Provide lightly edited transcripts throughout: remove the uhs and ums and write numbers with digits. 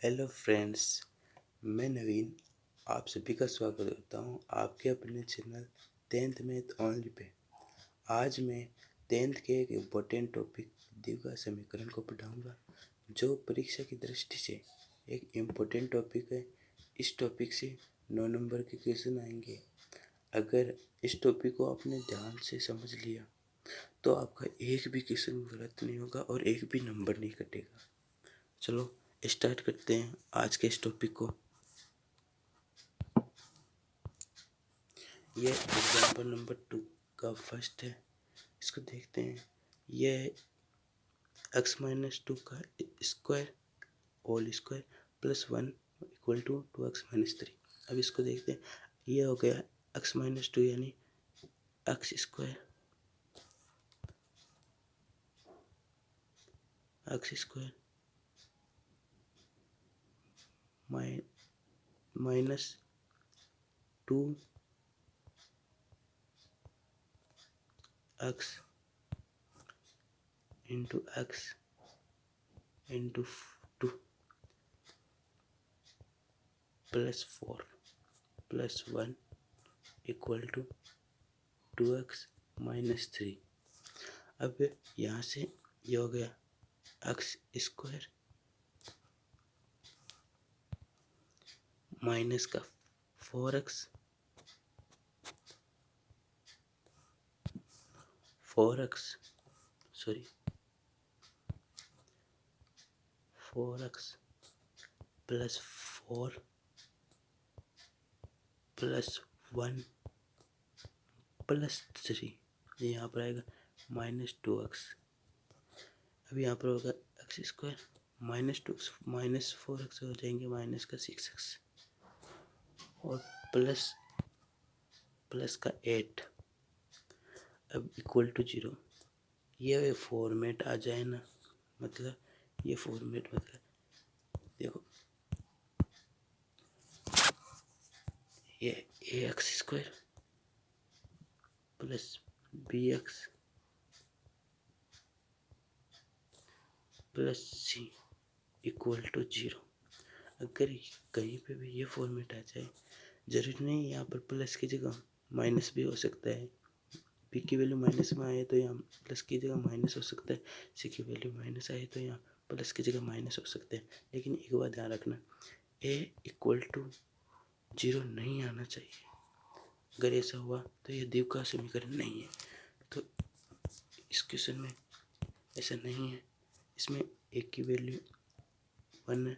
Hello friends, मैं नवीन आप सभी का स्वागत करता हूँ आपके अपने channel 10th math only pay. आज मैं 10th के एक इम्पोर्टेंट टॉपिक द्विघात समीकरण को पढ़ाऊँगा जो परीक्षा की दृष्टि से एक इम्पोर्टेंट टॉपिक है। इस टॉपिक से 9 नंबर के क्वेश्चन आएंगे। अगर इस टॉपिक को आपने ध्यान से समझ लिया तो आपका एक भी क्वेश्चन गलत नहीं होगा और एक भी नंबर नहीं कटेगा। चलो स्टार्ट करते हैं आज के इस टॉपिक को। ये एग्जाम्पल नंबर 2 का फर्स्ट है। इसको देखते हैं। यह x-2 का square whole square plus 1 equal to 2x-3। अब इसको देखते हैं। ये हो गया x-2 यानी x square minus 2x into x into 2 plus 4 plus 1 equal to 2x-3। अब यहाँ से ये हो गया x स्क्वायर माइनस का 4x 4x plus 4 plus 1 plus 3। यहाँ पर आएगा -2x। अब यहाँ पर होगा x square -2x minus 4x हो जाएंगे माइनस का 6x और प्लस का 8। अब इक्वल टू 0। ये फॉर्मेट आ जाए ना, मतलब ये फॉर्मेट मतलब देखो, ये ax square plus bx plus c equal to 0। अगर कहीं पे भी ये फॉर्मेट आ जाए, जरूरी नहीं यहाँ पर प्लस की जगह माइनस भी हो सकता है। पी की वैल्यू माइनस में आए तो यहाँ प्लस की जगह माइनस हो सकता है, सी की वैल्यू माइनस आए तो यहाँ प्लस की जगह माइनस हो सकते हैं। लेकिन एक बात ध्यान रखना, ए इक्वल टू 0 नहीं आना चाहिए। अगर ऐसा हुआ तो यह द्विघात समीकरण नहीं है। तो इस क्वेश्चन में ऐसा नहीं है। इसमें ए की वैल्यू 1 है,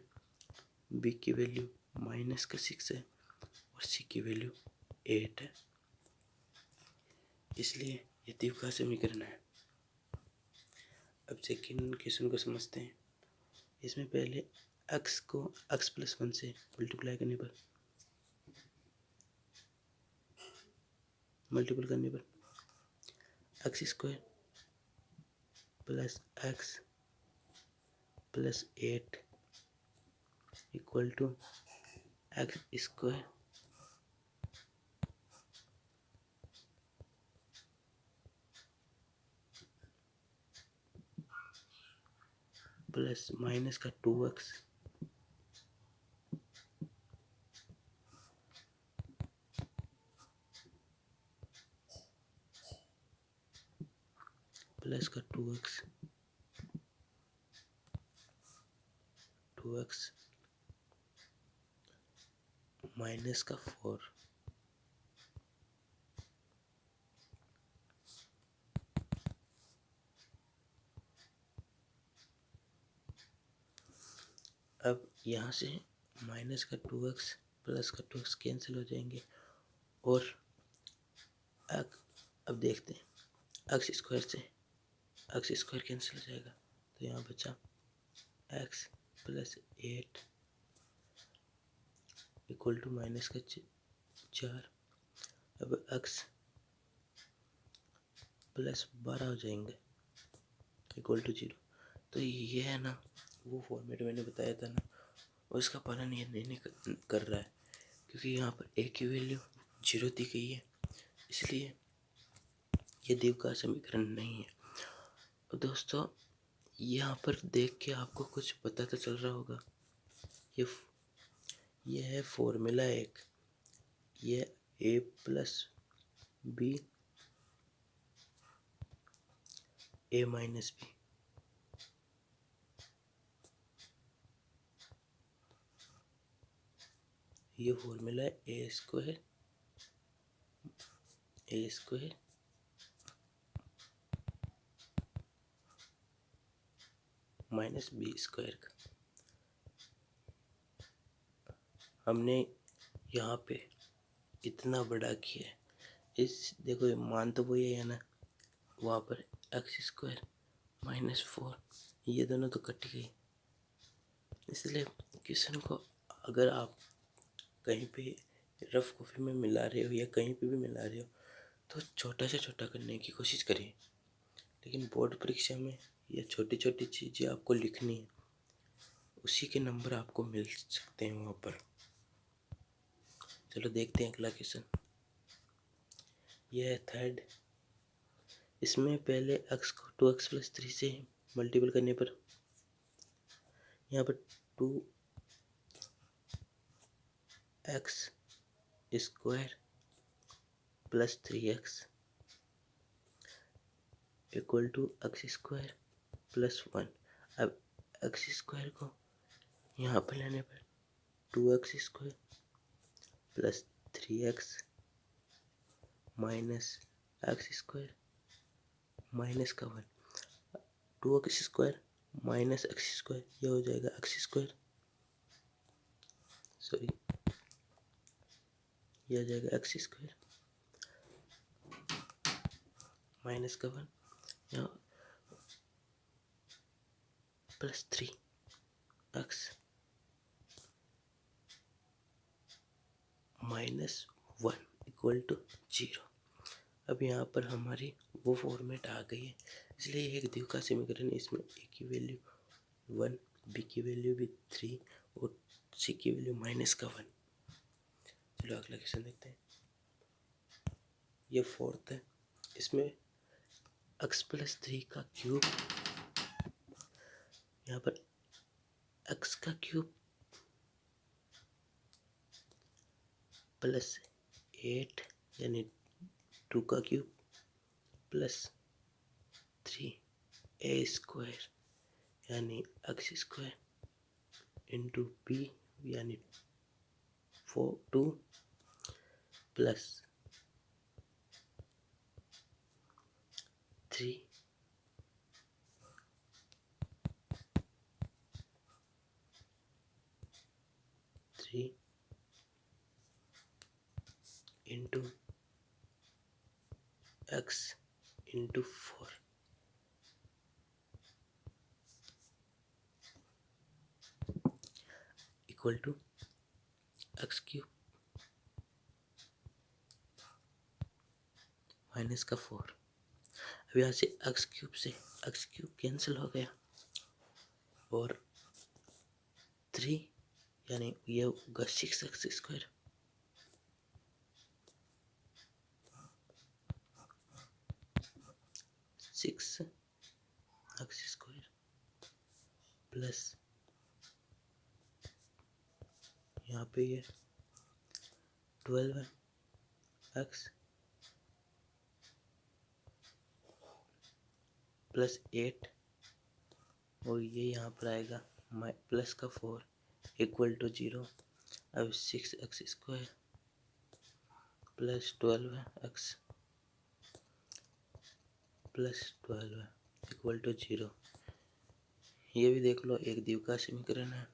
बी की वैल्यू माइनस का 6 है और सी की वैल्यू 8 है, इसलिए ये द्विघात समीकरण है। अब सेकेंड क्वेश्चन को समझते हैं। इसमें पहले x को x प्लस 1 से मल्टीप्लाई करने पर x square plus x plus 8 equal to x square plus minus का 2x प्लस का 2x माइनस का 4। अब यहाँ से माइनस का 2x प्लस का 2x कैंसिल हो जाएंगे और अब देखते हैं x स्क्वायर से x स्क्वायर कैंसिल हो जाएगा तो यहाँ बचा x plus 8 equal to minus का 4। अब x प्लस 12 हो जाएंगे इक्वल टू 0। तो ये है ना वो फॉर्मेट मैंने बताया था ना, और इसका पालन ये नहीं कर रहा है क्योंकि यहाँ पर a की वैल्यू 0 दी गई है, इसलिए ये द्विघात समीकरण नहीं है। और दोस्तों यहाँ पर देख के आपको कुछ पता तो चल रहा होगा, ये है फॉर्मूला एक, ये a plus B a minus B, ये फॉर्मूला है A square minus B square का। हमने यहाँ पे इतना बड़ा किया है, इस देखो ये मान तो वही है ना, वहाँ पर एक्स स्क्वायर माइनस 4, ये दोनों तो कट गई। इसलिए क्वेश्चन को अगर आप कहीं पे रफ कॉपी में मिला रहे हो या कहीं पे भी मिला रहे हो तो छोटा से छोटा करने की कोशिश करिए, लेकिन बोर्ड परीक्षा में ये छोटी छोटी चीज़ें आपको लिखनी है, उसी के नंबर आपको मिल सकते हैं वहाँ पर। चलो देखते हैं अगला क्वेश्चन। यह है थर्ड। इसमें पहले x को 2x प्लस 3 से मल्टीपल करने पर यहाँ पर 2x square plus 3x equal to x square plus 1। अब एक्स स्क्वायर को यहाँ पर लाने पर 2x square plus 3x minus x square minus का 1, 2x square minus x square, ये हो जाएगा एक्स स्क्वायर, सॉरी ये आ जाएगा एक्स स्क्वायर माइनस का 1 यहाँ plus 3x minus 1 equal to 0। अब यहाँ पर हमारी वो फॉर्मेट आ गई है, इसलिए एक द्विघात समीकरण, इसमें ए की वैल्यू 1, बी की वैल्यू भी 3 और सी की वैल्यू माइनस का 1। चलो अगला क्वेश्चन देखते हैं। ये फोर्थ है। इसमें x प्लस 3 का क्यूब, यहाँ पर x का क्यूब प्लस 8 यानी 2 का क्यूब प्लस 3a स्क्वायर यानी एक्स स्क्वायर इंटू b यानी 2 plus 3 into x into 4 equal to x cube minus का 4। अब यहाँ से एक्स क्यूब से एक्स क्यूब कैंसिल हो गया और 3 यानी ये होगा 6x स्क्वायर प्लस यहाँ पे ये 12x प्लस 8 और ये यहाँ पर आएगा प्लस का 4 इक्वल टू 0। अब 6x square plus 12x plus 12 equal to 0। ये भी देख लो एक द्विघात समीकरण है,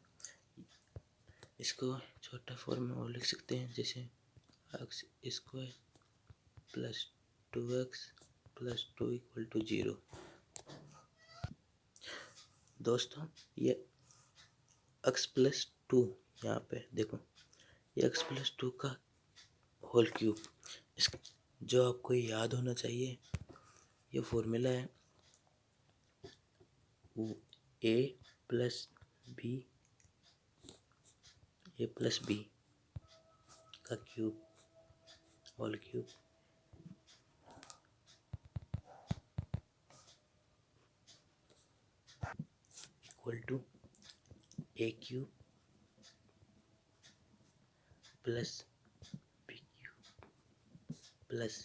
इसको छोटा फॉर्म में और लिख सकते हैं, जैसे x square plus 2x plus 2 equal to 0। दोस्तों ये x प्लस 2 यहाँ पे देखो, ये x प्लस 2 का होल क्यूब, इस जो आपको याद होना चाहिए, ये फॉर्मूला है a प्लस बी का cube whole cube equal to a cube plus B cube plus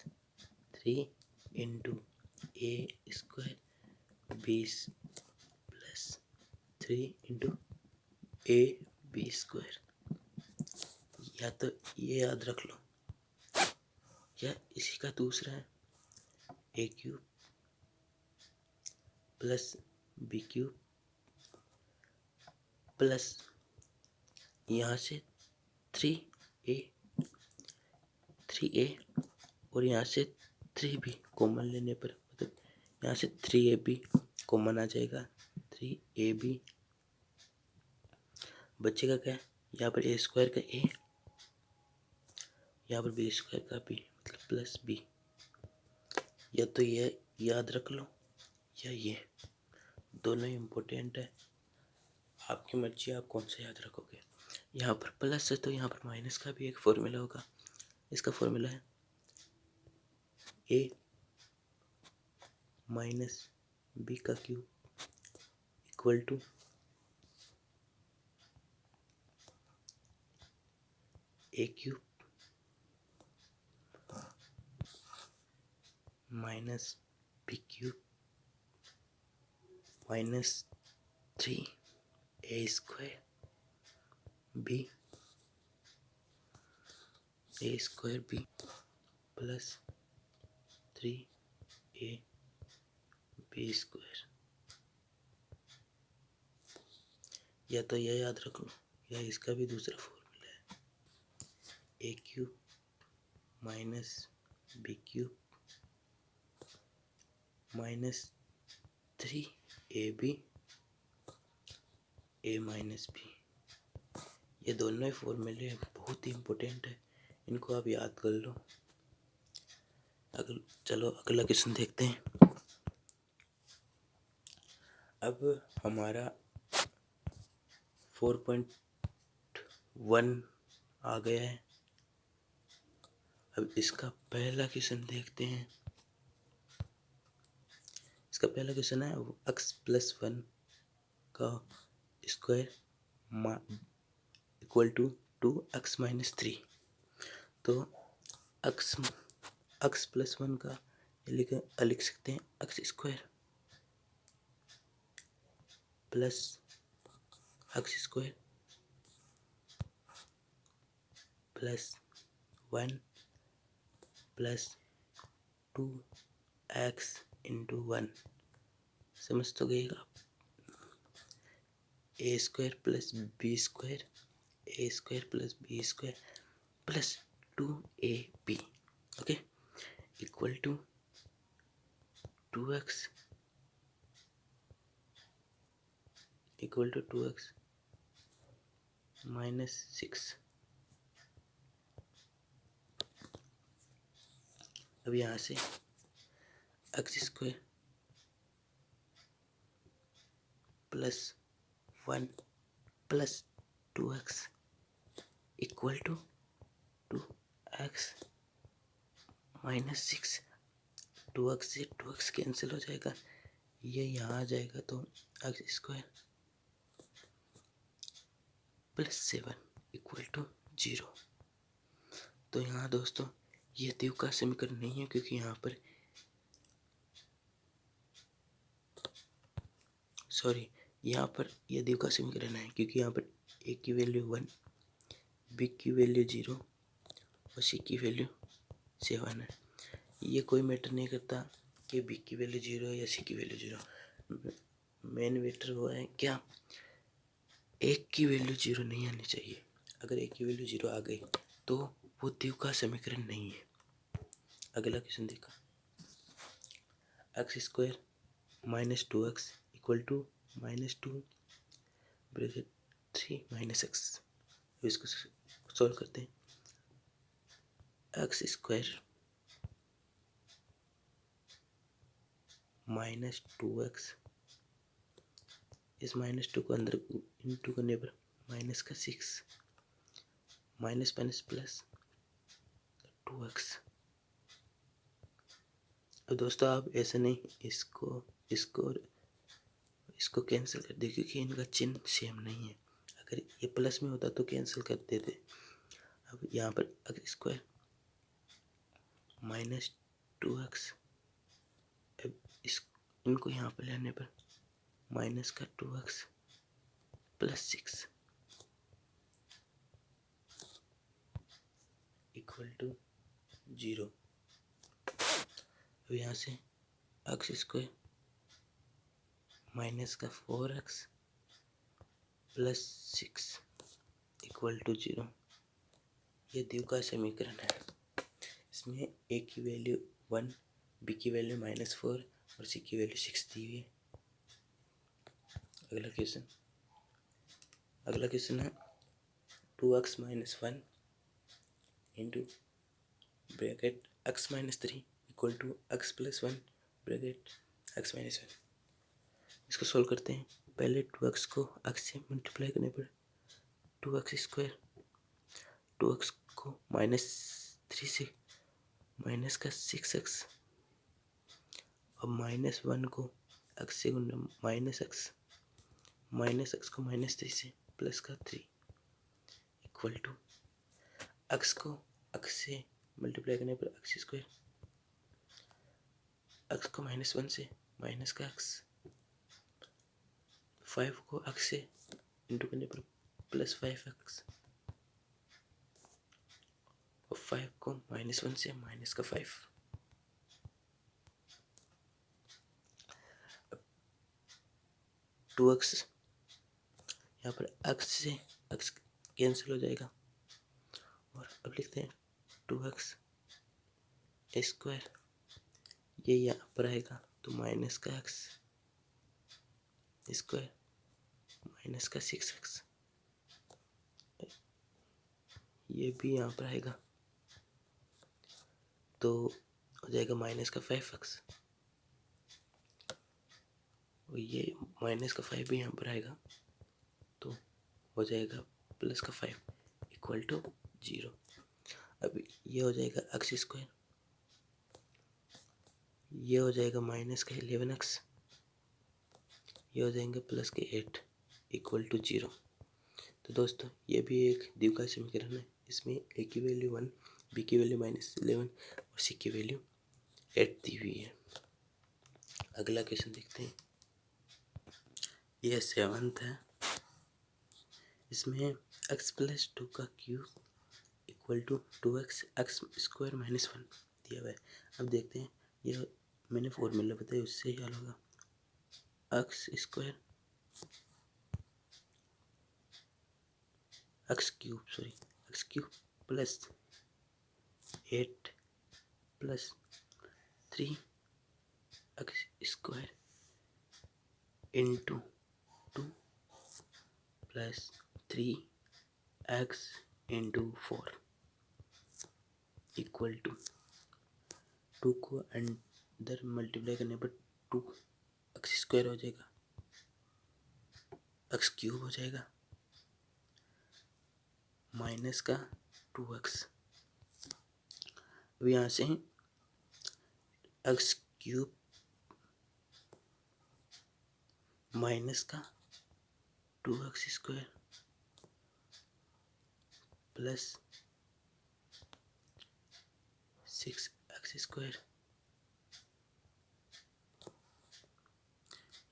3 into A square B plus 3 into A B square. या तो ये याद रख लो, या इसी का दूसरा है a cube plus B cube plus यहाँ से 3a और यहाँ से 3b कॉमन लेने पर मतलब यहाँ से 3ab कॉमन आ जाएगा। 3ab बचेगा क्या, यहाँ पर ए स्क्वायर का ए, यहाँ पर बी स्क्वायर का बी मतलब प्लस बी। या तो ये याद रख लो या ये, दोनों इम्पोर्टेंट है, आपकी मर्जी आप कौन सा याद रखोगे। यहाँ पर प्लस है तो यहाँ पर माइनस का भी एक फॉर्मूला होगा। इसका फॉर्मूला है ए माइनस बी का cube equal to A cube minus B cube minus 3a square B A square B plus 3a B square. या तो यह याद रख लो या इसका भी दूसरा फॉर्मूला है a cube minus B cube minus 3ab a minus B. ये दोनों ही फॉर्मूले बहुत ही इम्पोर्टेंट है, इनको आप याद कर लो। चलो अगला क्वेश्चन देखते हैं। अब हमारा 4.1 आ गया है। अब इसका पहला क्वेश्चन देखते हैं। इसका पहला क्वेश्चन है x+1 का स्क्वायर इक्वल टू 2x-3। तो x+1 का लिख सकते हैं x square plus x square plus 1 plus 2x into 1। समझ तो गए आप, a square plus b square a square plus b square plus 2ab okay equal to 2x equal to 2x minus 6। अब यहाँ से x square plus 1 plus 2x equal to 2x minus 6। 2x से 2x cancel हो जाएगा, ये यहाँ आ जाएगा तो x square plus 7 equal to 0। तो यहाँ दोस्तों ये द्विघात समीकरण नहीं है, क्योंकि यहाँ पर यहाँ पर ये द्विघात समीकरण है क्योंकि यहाँ पर ए की वैल्यू 1, बी की वैल्यू 0 और सी की वैल्यू 7 है। ये कोई मैटर नहीं करता कि बी की वैल्यू 0 है या सी की वैल्यू 0। मेन मैटर हुआ है क्या, एक की वैल्यू 0 नहीं आनी चाहिए। अगर एक की वैल्यू 0 आ गई तो वो द्विघात समीकरण नहीं है। अगला क्वेश्चन देखा, x square minus 2x equal to minus 2 bracket 3 minus x. इसको सॉल्व करते हैं। एक्स स्क्वायर माइनस 2x, इस माइनस 2 को अंदर इंटू करने पर माइनस का 6 माइनस माइनस प्लस 2x। अब दोस्तों आप ऐसे नहीं इसको कैंसिल कर दे, क्योंकि इनका चिन्ह सेम नहीं है। अगर ये प्लस में होता तो कैंसिल कर देते। अब यहाँ पर एक्स स्क्वायर माइनस 2x, अब इनको यहाँ पर लेने पर माइनस का 2x प्लस 6 इक्वल टू 0। अब यहाँ से एक्स स्क्वायर माइनस का 4x प्लस 6 इक्वल टू 0। ये द्विघात समीकरण है। इसमें ए की वैल्यू 1, बी की वैल्यू -4 और सी की वैल्यू 6 दी हुई है। अगला क्वेश्चन है 2x minus 1 into bracket x minus 3 equal to x plus 1 bracket x minus 1। इसको सोल्व करते हैं। पहले 2x को x से मल्टीप्लाई करने पर 2x स्क्वायर, 2x को -3 से माइनस का 6x और -1 को x से माइनस x को -3 से प्लस का 3 इक्वल टू x को x से मल्टीप्लाई करने पर x स्क्वायर, x को -1 से माइनस का x, 5 को x से इंटू करने पर प्लस 5x और 5 को -1 से माइनस का 5। 2x यहाँ पर x से x कैंसिल हो जाएगा और अब लिखते हैं 2x स्क्वायर, ये यहाँ पर आएगा तो माइनस का x स्क्वायर माइनस का 6x, ये भी यहाँ पर आएगा तो हो जाएगा माइनस का 5x और ये माइनस का 5 भी यहाँ पर आएगा तो हो जाएगा प्लस का 5 इक्वल टू 0। अब ये हो जाएगा x स्क्वायर, ये हो जाएगा माइनस का 11x, ये हो जाएंगे प्लस के 8 इक्वल टू 0। तो दोस्तों ये भी एक द्विघात समीकरण है। इसमें a की वैल्यू 1, b की वैल्यू -11 और c की वैल्यू 8 दी हुई है। अगला क्वेश्चन देखते हैं। यह 7th है। इसमें x प्लस 2 का cube equal to 2x x square minus 1 दिया हुआ है। अब देखते हैं, यह मैंने फॉर्मूला बताया उससे ही हल होगा। x square x cube plus 8 plus 3 x square into 2 plus 3 x into 4 equal to 2 को अंदर मल्टीप्लाई करने पर 2 एक्स स्क्वायर हो जाएगा, एक्स क्यूब हो जाएगा माइनस का 2x। अब यहाँ से एक्स क्यूब माइनस का 2x square plus 6x square,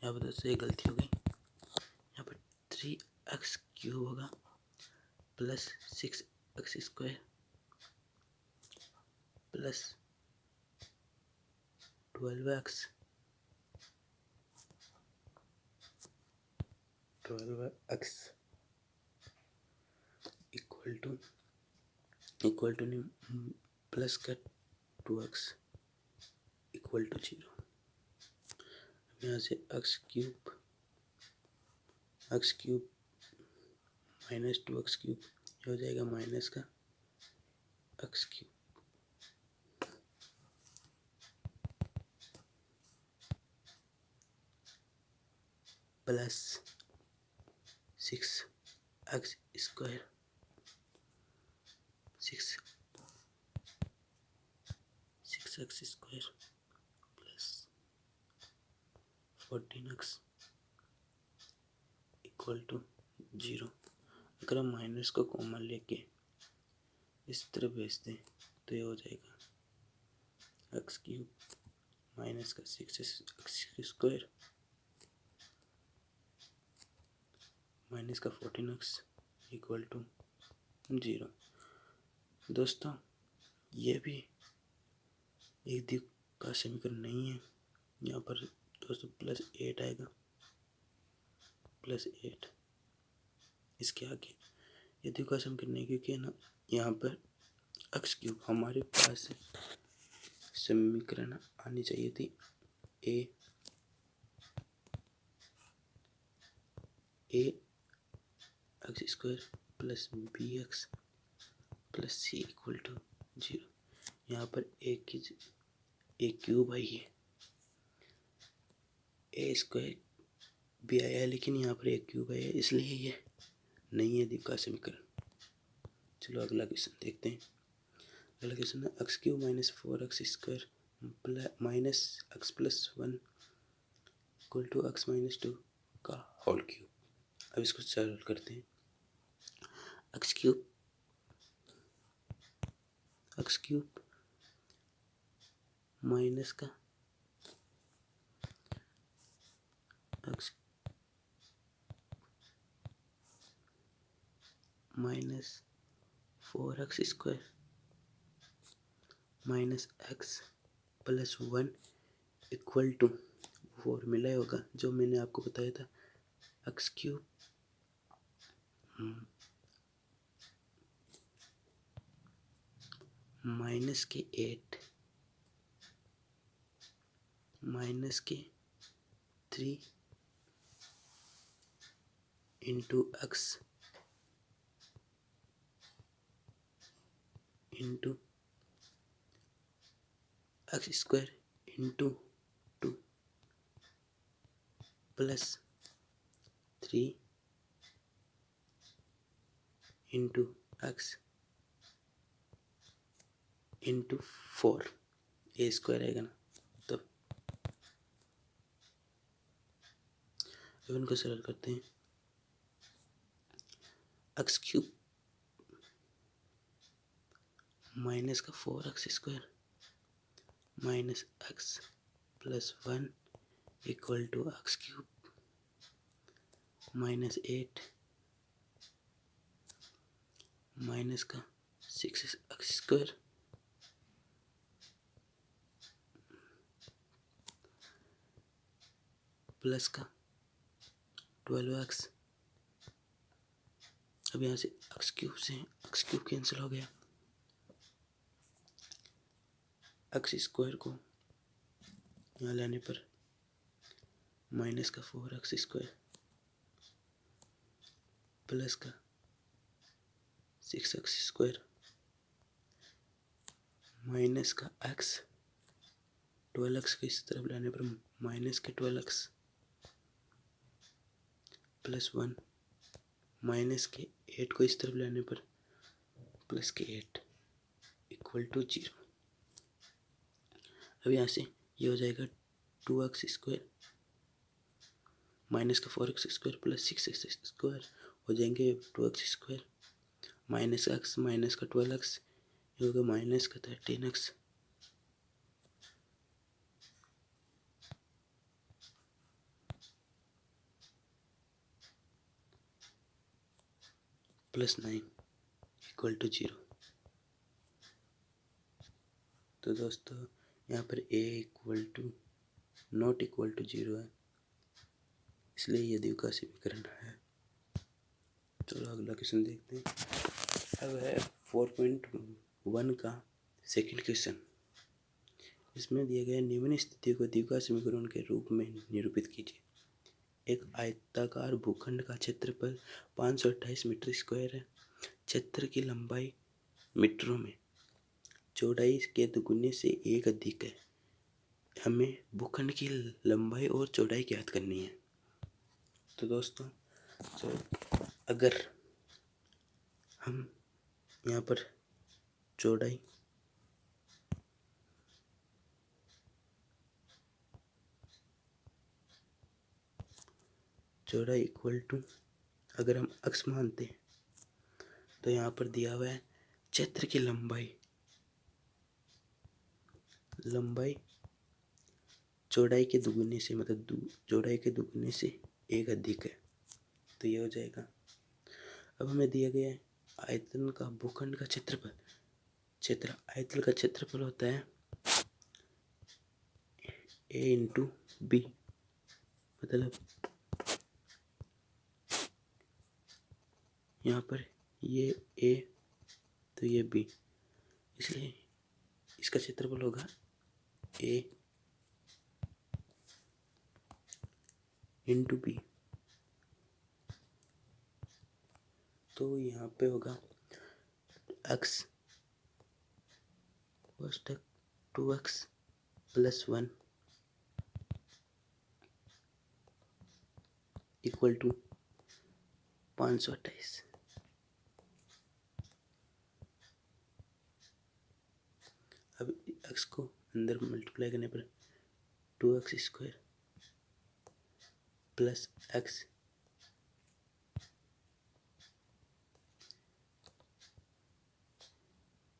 यहाँ पर दोस्तों एक गलती हो गई। यहाँ पर 3x क्यूब होगा plus 6x square plus 12x equal to नहीं प्लस का 2x इक्वल टू 0। यहाँ से x cube minus 2x cube हो जाएगा माइनस का x cube plus 6x square 6x square plus 14x equal to 0। अगर हम माइनस को कॉमन लेके इस तरफ भेज दें तो ये हो जाएगा एक्स क्यूब माइनस का 6x² माइनस का 14x इक्वल टू 0। दोस्तों ये भी एक द्विघात का समीकरण नहीं है। यहाँ पर दोस्तों +8 आएगा, +8 इसके आगे ये द्विघात का समीकरण नहीं, क्योंकि है ना यहाँ पर x³ हमारे पास समीकरण आनी चाहिए थी ax² + bx + c equal to 0। यहाँ पर एक क्यूब आई है, a² भी आया है, लेकिन यहाँ पर एक क्यूब आया है, इसलिए ये नहीं है द्विघात समीकरण। चलो अगला क्वेश्चन देखते हैं। अगला क्वेश्चन है x³ - 4x² - x + 1 equal to x - 2 का होल क्यूब। अब इसको सरल करते हैं। x³ माइनस का x minus 4x² minus x + 1 equal to formula होगा जो मैंने आपको बताया था, x³ माइनस के 8 माइनस के 3 into x into x² into 2 plus 3 into x into 4 a² आएगा ना। तो अब इनको सरल करते हैं। x³ माइनस का 4x² minus x + 1 equal to x³ minus 8 minus का 6x² प्लस का 12x। अब यहाँ से x³ से x³ कैंसिल हो गया, x² को यहाँ लाने पर माइनस का 4x² प्लस का 6x² माइनस का x 12x को इस तरफ लाने पर माइनस के 12x + 1 माइनस के 8 को इस तरफ लाने पर प्लस के 8 इक्वल टू 0। अब यहाँ से ये हो जाएगा 2x² माइनस का 4x² प्लस 6x² हो जाएंगे 2x² माइनस x माइनस का 12x ये होगा माइनस का 13x + 9 इक्वल टू 0। तो दोस्तों यहाँ पर a equal to not equal to 0 है, इसलिए ये द्विघात समीकरण है। चलो अगला क्वेश्चन देखते हैं। अब है 4.1 का सेकंड क्वेश्चन। इसमें दिया गया निम्न स्थिति को द्विघात समीकरण के रूप में निरूपित कीजिए। एक आयताकार भूखंड का क्षेत्रफल 528 मीटर स्क्वायर है। क्षेत्र की लंबाई मीटरों में, चौड़ाई के दुगुने से 1 अधिक है। हमें भूखंड की लंबाई और चौड़ाई ज्ञात करनी है। तो दोस्तों अगर हम यहाँ पर चौड़ाई इक्वल टू अगर हम x मानते हैं तो यहाँ पर दिया हुआ है क्षेत्र की लंबाई चौड़ाई के दुगुने से मतलब चौड़ाई के दुगुने से एक अधिक है, तो ये हो जाएगा। अब हमें दिया गया है आयतन का भूखंड का क्षेत्रफल। आयतन का क्षेत्रफल होता है a इंटू बी, मतलब यहाँ पर ये a तो ये b, इसलिए इसका क्षेत्रफल होगा a इंटू बी। तो यहाँ पे होगा x कोष्टक 2x प्लस 1 इक्वल टू 528। अब x को अंदर मल्टीप्लाई करने पर 2x square plus x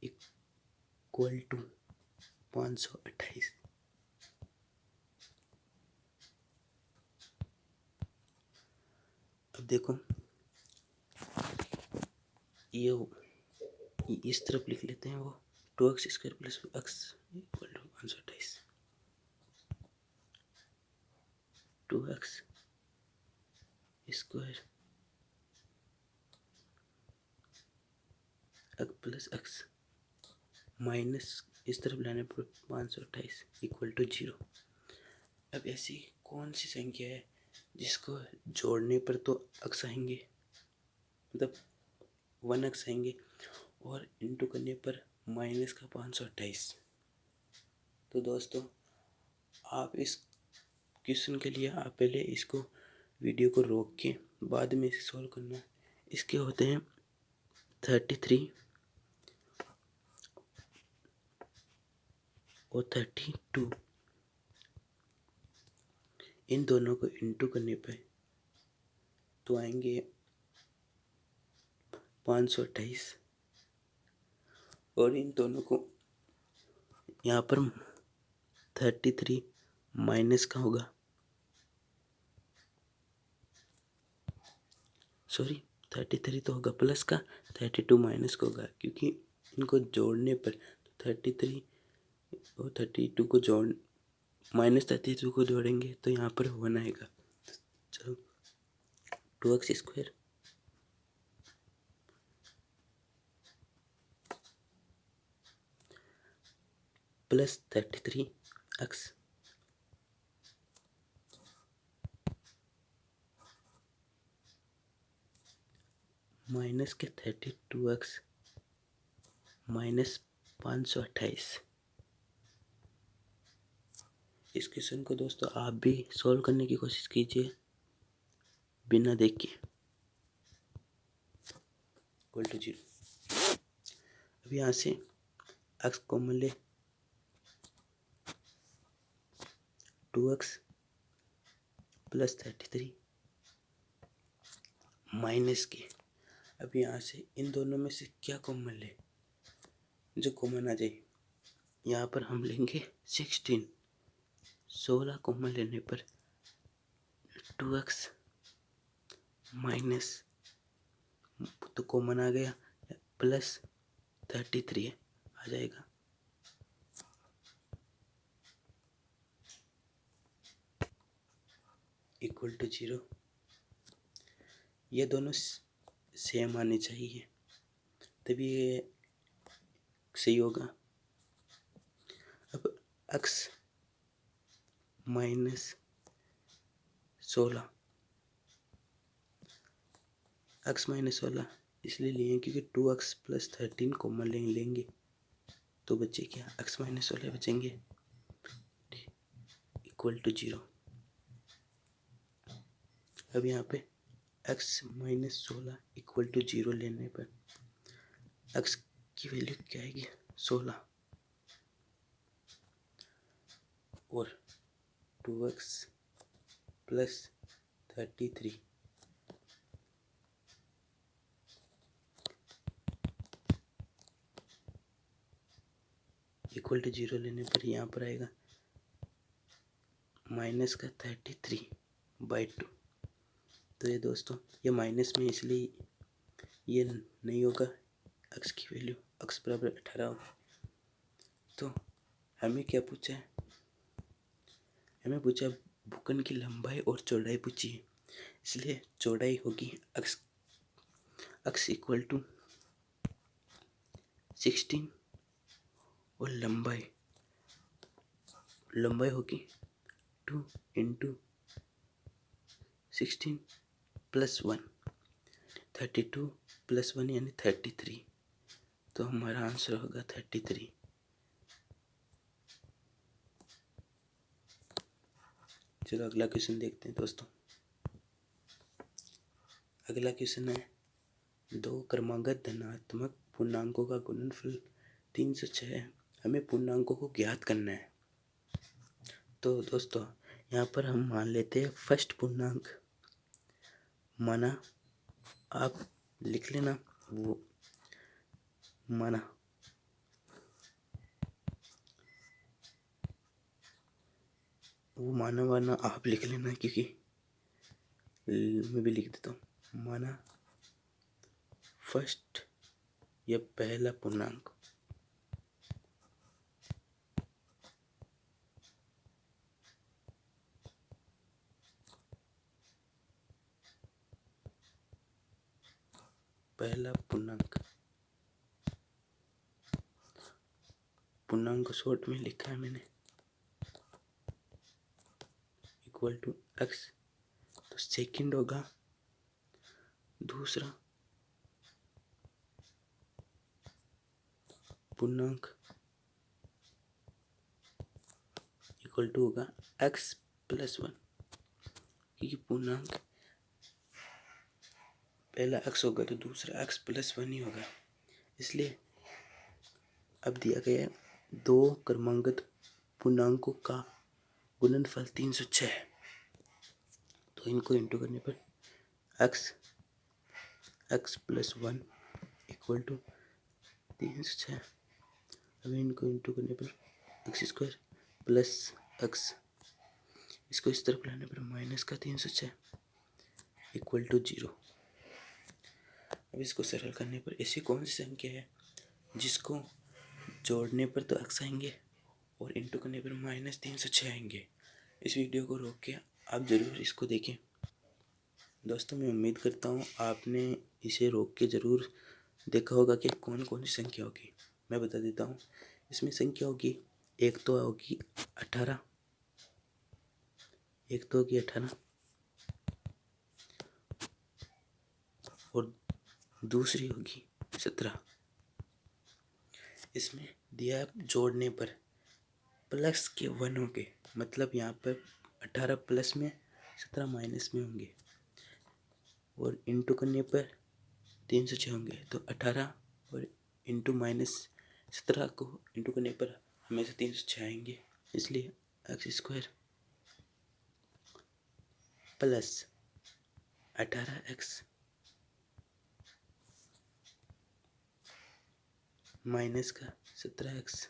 equal to 528। अब देखो ये इस तरफ लिख लेते हैं, वो 2x square plus x equal to 528। 2x square x plus x minus इस तरफ लाने पर 528 इक्वल टू 0। अब ऐसी कौन सी संख्या है जिसको जोड़ने पर तो x आएंगे, मतलब 1x आएंगे, और इंटू करने पर माइनस का 528। तो दोस्तों आप इस क्वेश्चन के लिए आप पहले इसको वीडियो को रोक के बाद में इसे सॉल्व करना। इसके होते हैं 33 और 32, इन दोनों को इंटू करने पे तो आएंगे 528, और इन दोनों को यहाँ पर 33 माइनस का होगा, सॉरी 33 तो होगा प्लस का, 32 माइनस का होगा, क्योंकि इनको जोड़ने पर 33 और 32 को जोड़ माइनस 32 को जोड़ेंगे तो यहाँ पर 1 आएगा। चलो 2x square plus 33x minus के 32x माइनस 528। इस क्वेश्चन को दोस्तों आप भी सॉल्व करने की कोशिश कीजिए बिना देख के। Equal to 0। अब यहाँ से x कॉमन ले, 2x प्लस 33 माइनस के, अब यहाँ से इन दोनों में से क्या कॉमन ले, जो कॉमन आ जाए, यहाँ पर हम लेंगे 16 कॉमन लेने पर 2x माइनस तो कॉमन आ गया प्लस 33 आ जाएगा। Equal to 0। ये दोनों सेम आने चाहिए तभी ये सही होगा। अब x माइनस 16 x माइनस 16 इसलिए लिए क्योंकि 2x प्लस 13 कॉमन लेंगे तो बचे क्या, x माइनस 16 बचेंगे, इक्वल टू 0। अब यहाँ पे x माइनस 16 इक्वल टू 0 लेने पर x की वैल्यू क्या आएगी, 16 और 2x प्लस 33 . इक्वल टू 0 लेने पर यहाँ पर आएगा माइनस का 33/2। तो ये दोस्तों ये माइनस में इसलिए ये नहीं होगा, x की वैल्यू x बराबर 18 होगा। तो हमें क्या पूछा है, हमें पूछा भूखंड की लंबाई और चौड़ाई पूछी है, इसलिए चौड़ाई होगी x इक्वल टू 16 और लंबाई होगी 2 इंटू 16 प्लस 1, 32 प्लस 1 यानी 33। तो हमारा आंसर होगा 33। चलो अगला क्वेश्चन देखते हैं दोस्तों। अगला क्वेश्चन है, दो क्रमागत धनात्मक पूर्णांकों का गुणनफल 306 है, हमें पूर्णांकों को ज्ञात करना है। तो दोस्तों यहाँ पर हम मान लेते हैं फर्स्ट पूर्णांक, माना आप लिख लेना वो माना वाना आप लिख लेना, क्योंकि मैं भी लिख देता हूँ। माना फर्स्ट या पहला पूर्णांक पूर्णांक शॉर्ट में लिखा है मैंने इक्वल टू x। तो सेकंड होगा दूसरा पूर्णांक इक्वल टू होगा x प्लस 1, क्योंकि पूर्णांक पहला x होगा तो दूसरा x प्लस 1 ही होगा। इसलिए अब दिया गया है दो क्रमागत पूर्णांकों का गुणनफल 306 है, तो इनको इंटू करने पर x प्लस 1 इक्वल टू 306। अब इनको इंटू करने पर एक्स स्क्वायर प्लस x, इसको इस तरफ लाने पर माइनस का 306 इक्वल टू 0। अब इसको सरल करने पर ऐसी कौन सी संख्या है जिसको जोड़ने पर तो x आएंगे और इंटू करने पर माइनस 306 आएंगे। इस वीडियो को रोक के आप ज़रूर इसको देखें दोस्तों। मैं उम्मीद करता हूँ आपने इसे रोक के ज़रूर देखा होगा कि कौन कौन सी संख्या होगी। मैं बता देता हूँ, इसमें संख्या होगी एक तो होगी 18, और दूसरी होगी 17। इसमें दिया जोड़ने पर प्लस के 1 होंगे, मतलब यहाँ पर 18 प्लस में 17 माइनस में होंगे, और इंटू करने पर 306 होंगे। तो 18 और इंटू माइनस 17 को इंटू करने पर हमेशा 306 आएंगे। इसलिए x square plus 18x minus का 17x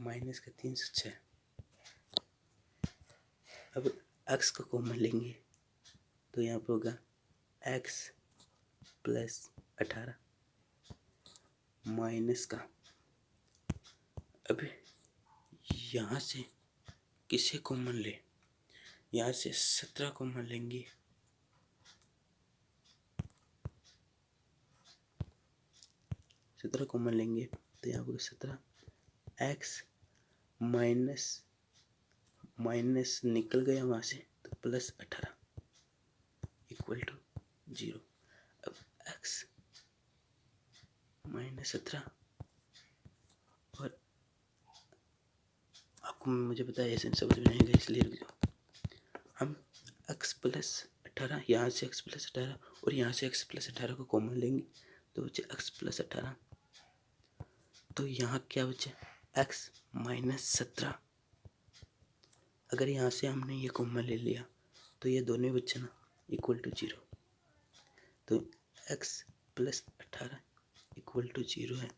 माइनस का 306। अब x को कॉमन लेंगे तो यहाँ पर होगा x प्लस 18 माइनस का, अब यहाँ से किसे कॉमन ले, यहाँ से 17 कॉमन लेंगे, तो यहाँ पर 17x माइनस निकल गया वहाँ से, तो प्लस 18 इक्वल टू 0। अब x माइनस 17, और आपको मुझे पता है ऐसे समझ में नहीं आएगा इसलिए रुक जाओ। हम x प्लस 18 यहाँ से x प्लस 18 और यहाँ से x प्लस 18 को कॉमन लेंगे तो बचे x प्लस 18। तो यहाँ क्या बचे x माइनस 17। अगर यहाँ से हमने ये कॉमन ले लिया तो ये दोनों बचे ना इक्वल टू 0। तो x प्लस 18 इक्वल टू 0 है,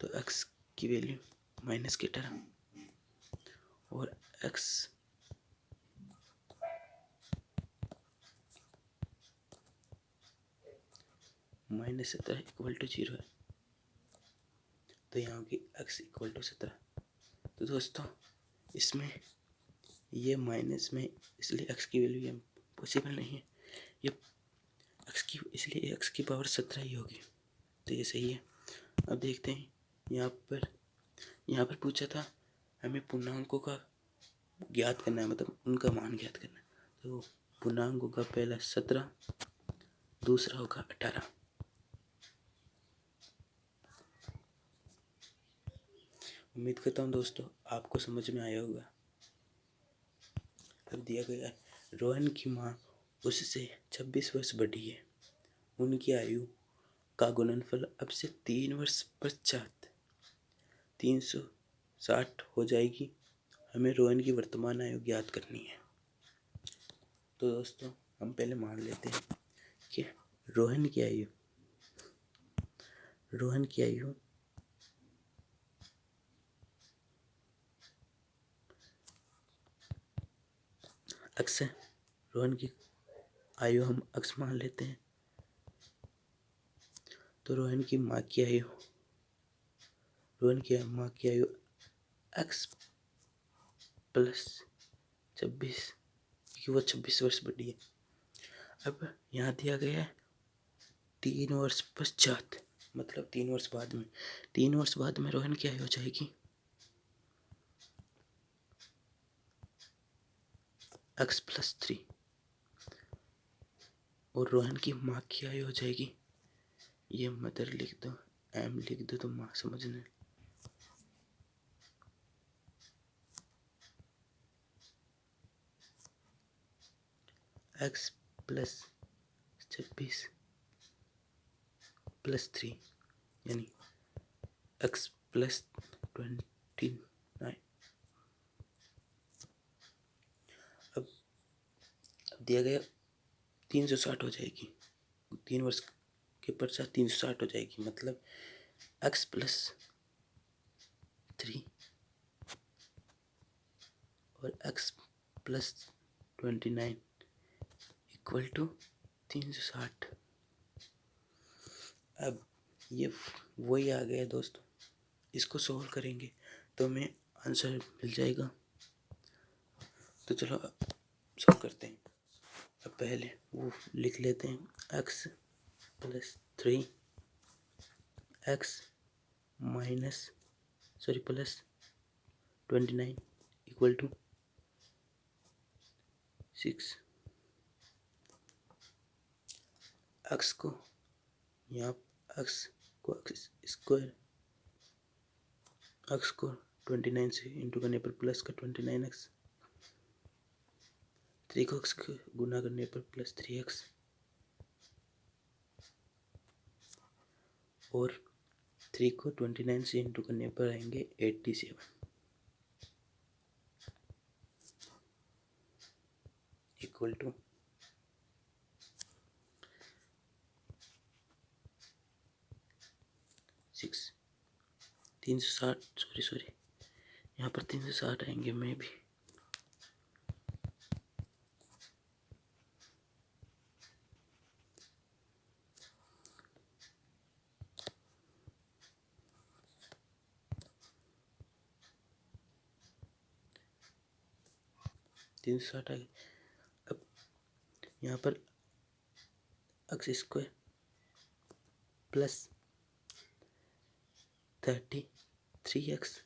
तो x की वैल्यू -18 और x -17 इक्वल टू 0 है, तो यहाँ की x इक्वल टू 17। तो दोस्तों इसमें ये माइनस में, इसलिए x की वैल्यू ये पॉसिबल नहीं है, ये इसलिए x की पावर 17 ही होगी, तो ये सही है। अब देखते हैं यहाँ पर पूछा था हमें पूर्णांकों का ज्ञात करना है, मतलब उनका मान ज्ञात करना है। तो पूर्णांकों का पहला 17, दूसरा होगा 18। उम्मीद करता हूँ दोस्तों आपको समझ में आया होगा। अब दिया गया रोहन की माँ उससे 26 वर्ष बड़ी है, उनकी आयु का गुणनफल अब से 3 वर्ष पश्चात 360 हो जाएगी। हमें रोहन की वर्तमान आयु ज्ञात करनी है। तो दोस्तों हम पहले मान लेते हैं कि रोहन की आयु अक्स है, रोहन की आयु हम अक्स मान लेते हैं। तो रोहन की माँ की आयु एक्स प्लस 26, क्योंकि वो 26 वर्ष बड़ी है। अब यहाँ दिया गया है 3 वर्ष पश्चात, मतलब 3 वर्ष बाद में, 3 वर्ष बाद में रोहन की आयु हो जाएगी एक्स प्लस 3 और रोहन की माँ की आयु हो जाएगी, ये मदर लिख दो, एम लिख दो तो माँ समझने, एक्स प्लस 26 प्लस 3 यानी एक्स प्लस 29। अब दिया गया 360 हो जाएगी, 3 वर्ष के पश्चात 360 हो जाएगी, मतलब एक्स प्लस 3 और एक्स प्लस 29 इक्वल टू 360। अब ये वही आ गया दोस्तों, इसको सोल्व करेंगे तो हमें आंसर मिल जाएगा। तो चलो सोल्व करते हैं। अब पहले वो लिख लेते हैं x plus 3 x plus 29 equal to 6। X को यहाँ एक्स को 29 से इंटू करने पर प्लस का 29x, 3 को एक्स को गुना करने पर प्लस 3x और 3 को 29 से इंटू करने पर आएंगे 87 इक्वल टू 6। 360 सॉरी यहाँ पर 360 आएंगे, मैं भी आ गए। अब यहाँ पर x square plus 33x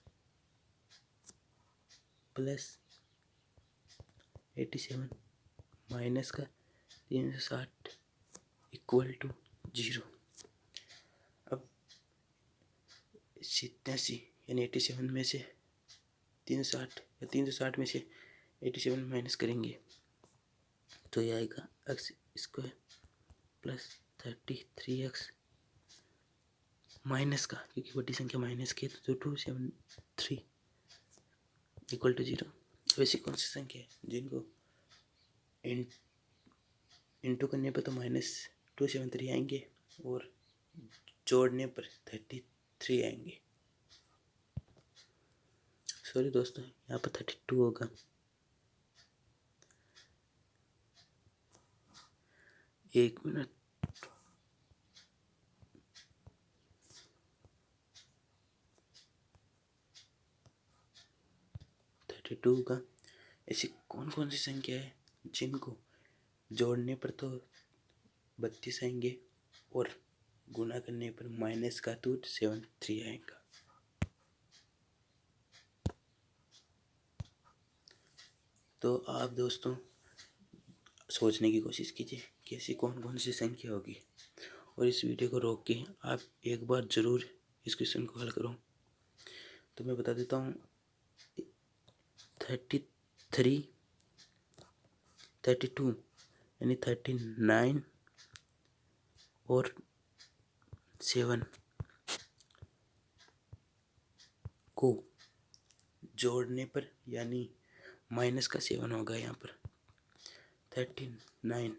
plus 87 minus का 360 इक्वल टू 0। अब 87 यानी 87 में से 360 या 360 में से 87 माइनस करेंगे तो ये आएगा x square plus 33x minus का, क्योंकि बड़ी संख्या माइनस की है तो 273 इक्वल टू 0। वैसी कौन सी संख्या है जिनको इंटू करने पर तो -273 आएंगे, और जोड़ने पर 33 आएंगे। सॉरी दोस्तों, यहाँ पर 32 होगा। एक मिनट, 32 का ऐसी कौन कौन सी संख्या है जिनको जोड़ने पर तो 32 आएंगे और गुणा करने पर माइनस का तो 73 आएगा। तो आप दोस्तों सोचने की कोशिश कीजिए कि ऐसी कौन कौन सी संख्या होगी, और इस वीडियो को रोक के आप एक बार ज़रूर इस क्वेश्चन को हल करो। तो मैं बता देता हूँ, 33, 32 यानी 39 और 7 को जोड़ने पर यानी माइनस का 7 होगा। यहाँ पर 39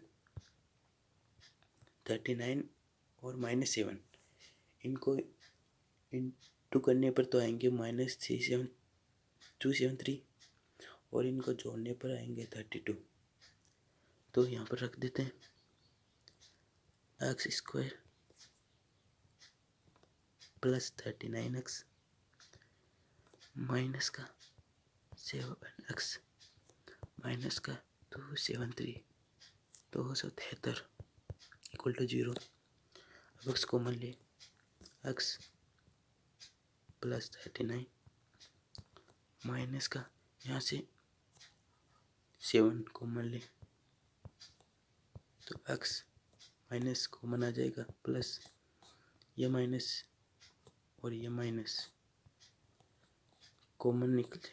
और -7 इनको इंटू करने पर तो आएंगे -37273 और इनको जोड़ने पर आएंगे 32। तो यहाँ पर रख देते हैं x² प्लस 39x माइनस का 7x माइनस का 273 273 इक्वल टू 0। अब x कॉमन ले, x प्लस 39 माइनस का यहाँ से 7 कॉमन ले तो x माइनस कॉमन आ जाएगा, प्लस ये माइनस और ये माइनस कॉमन निकले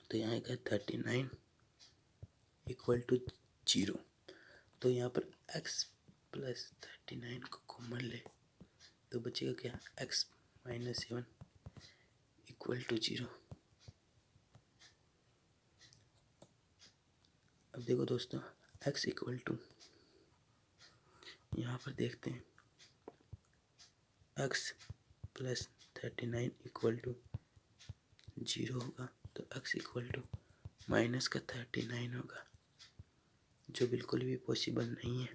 तो यहाँ आएगा 39 इक्वल टू 0। तो यहाँ पर x प्लस 39 को कॉमन ले तो बचेगा क्या, x माइनस 7 इक्वल टू 0। अब देखो दोस्तों, x इक्वल टू यहाँ पर देखते हैं x प्लस 39 इक्वल टू 0 होगा तो x इक्वल टू माइनस का 39 होगा, जो बिल्कुल भी पॉसिबल नहीं है।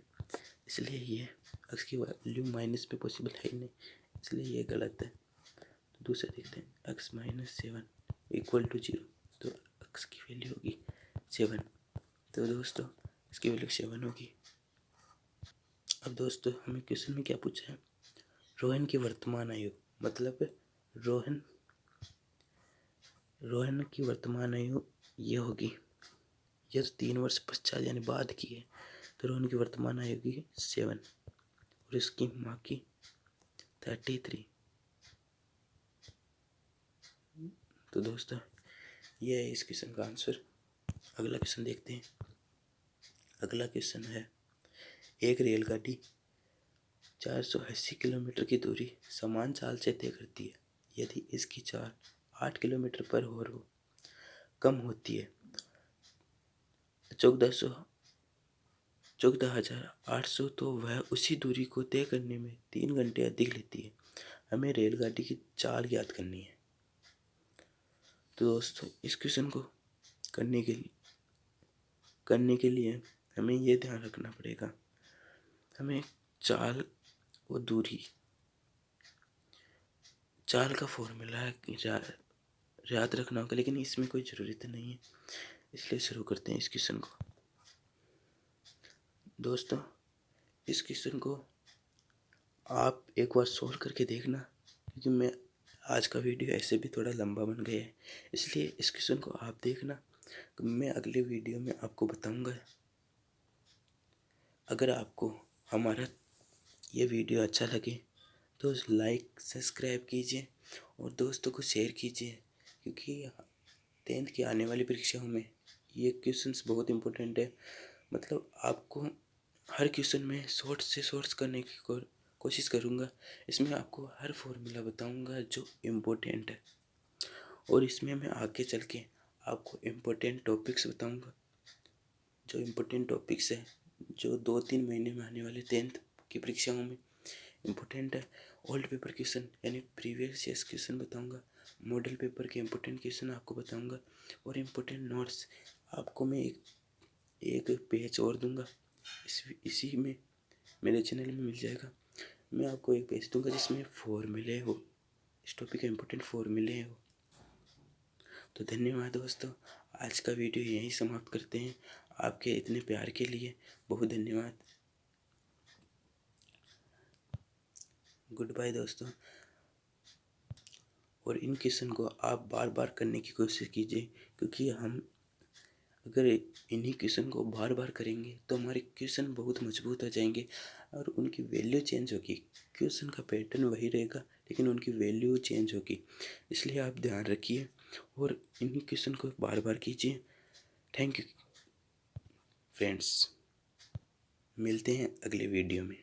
इसलिए ये x की वैल्यू माइनस पे पॉसिबल है ही नहीं, इसलिए ये गलत है। तो दूसरा देखते हैं, x माइनस 7 इक्वल टू 0 तो x की वैल्यू होगी 7। तो दोस्तों इसकी वैल्यू 7 होगी। अब दोस्तों हमें क्वेश्चन में क्या पूछा है, रोहन की वर्तमान आयु, मतलब रोहन की वर्तमान आयु ये होगी, ये तो 3 वर्ष पश्चात यानी बाद की है, तो रोहन की वर्तमान आयु की 7 और इसकी माँ की 33। तो दोस्तों ये है इस क्वेश्चन का आंसर। अगला क्वेश्चन देखते हैं। अगला क्वेश्चन है, एक रेलगाड़ी 480 किलोमीटर की दूरी समान चाल से तय करती है। यदि इसकी चाल 8 किलोमीटर पर और हो कम होती है 14,800 तो वह उसी दूरी को तय करने में 3 घंटे अधिक लेती है। हमें रेलगाड़ी की चाल ज्ञात करनी है। तो दोस्तों इस क्वेश्चन को करने के लिए हमें ये ध्यान रखना पड़ेगा, हमें चाल और दूरी, चाल का फॉर्मूला याद रखना होगा, लेकिन इसमें कोई ज़रूरत नहीं है, इसलिए शुरू करते हैं इस क्वेश्चन को। दोस्तों इस क्वेश्चन को आप एक बार सॉल्व करके देखना, क्योंकि मैं आज का वीडियो ऐसे भी थोड़ा लंबा बन गया है, इसलिए इस क्वेश्चन को आप देखना। मैं अगले वीडियो में आपको बताऊंगा। अगर आपको हमारा ये वीडियो अच्छा लगे तो लाइक सब्सक्राइब कीजिए और दोस्तों को शेयर कीजिए, क्योंकि 10th की आने वाली परीक्षाओं में ये क्वेश्चंस बहुत इम्पोर्टेंट है। मतलब आपको हर क्वेश्चन में शॉर्ट से शॉर्ट्स करने की कोशिश करूँगा। इसमें आपको हर फॉर्मूला बताऊँगा जो इम्पोर्टेंट है, और इसमें मैं आगे चल के आपको इम्पोर्टेंट टॉपिक्स बताऊँगा, जो इम्पोर्टेंट टॉपिक्स है जो 2-3 महीने में आने वाले 10th की परीक्षाओं में इम्पोर्टेंट है। ओल्ड पेपर क्वेश्चन यानी प्रीवियस ईयर्स क्वेश्चन बताऊंगा, मॉडल पेपर के इम्पोर्टेंट क्वेश्चन आपको बताऊंगा और इम्पोर्टेंट नोट्स आपको मैं एक पेज और दूंगा, इसी में मेरे चैनल में मिल जाएगा। मैं आपको एक पेज दूंगा जिसमें फॉर्मूले हो, इस टॉपिक के इम्पोर्टेंट फॉर्मूले हो। तो धन्यवाद दोस्तों, आज का वीडियो यहीं समाप्त करते हैं। आपके इतने प्यार के लिए बहुत धन्यवाद। गुड बाय दोस्तों। और इन क्वेश्चन को आप बार बार करने की कोशिश कीजिए, क्योंकि हम अगर इन्हीं क्वेश्चन को बार बार करेंगे तो हमारे क्वेश्चन बहुत मजबूत हो जाएंगे और उनकी वैल्यू चेंज होगी। क्वेश्चन का पैटर्न वही रहेगा लेकिन उनकी वैल्यू चेंज होगी, इसलिए आप ध्यान रखिए और इन क्वेश्चन को बार बार कीजिए। थैंक यू फ्रेंड्स, मिलते हैं अगले वीडियो में।